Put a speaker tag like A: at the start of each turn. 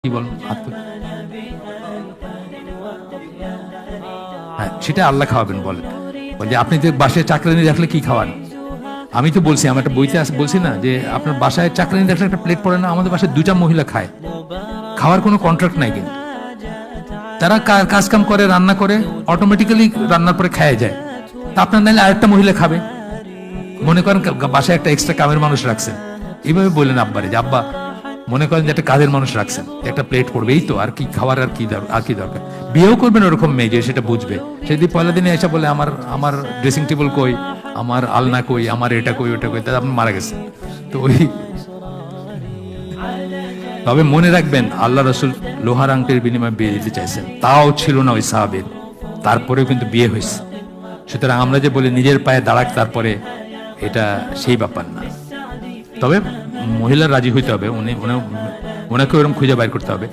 A: কি বলেন হ্যাঁ, সেটা আল্লাহ খাওয়াবেন বলেন। বলে আপনি তো বাসায় চাকরানি রাখলে কি খাওয়ান? আমি তো বলছি, আমার একটা বইতে বলছি না যে আপনার বাসায় চাকরানি রাখলে একটা প্লেট পড়ে না? আমাদের বাসায় 2টা মহিলা খায়, খাওয়ার কোনো কন্ট্রাক্ট নাই, কিন্তু তারা কাজ কাম করে, রান্না করে, অটোমেটিক্যালি রান্নার পরে খায় যায়। তা আপনার নাইলে আরেকটা মহিলা খাবে, মনে করেন বাসায় একটা এক্সট্রা কামের মানুষ রাখছেন, এইভাবে বললেন আব্বারে যে আব্বা মনে করেন যে একটা কাজের মানুষ রাখছেন, একটা প্লেট পড়বে, এই তো আর কি খাওয়ার, আর কি দরকার। বিয়েও করবেন ওরকম মেয়ে যে সেটা বুঝবে। সেদিন পয়লা দিনে এসে বলে আমার আমার ড্রেসিং টেবিল কই, আমার আলনা কই, আমার এটা কই, ওটা কই, তাহলে আপনি মারা গেছেন। তো ওই তবে মনে রাখবেন আল্লাহ রসুল লোহার আংটির বিনিময়ে বিয়ে দিতে চাইছেন, তাও ছিল না ওই সাহাবের, তারপরেও কিন্তু বিয়ে হয়েছে। সুতরাং আমরা যে বলি নিজের পায়ে দাঁড়াক তারপরে, এটা সেই ব্যাপার না। তবে মহিলার রাজি হইতে হবে, ওনাকে ওরকম খুঁজে বাইর করতে হবে।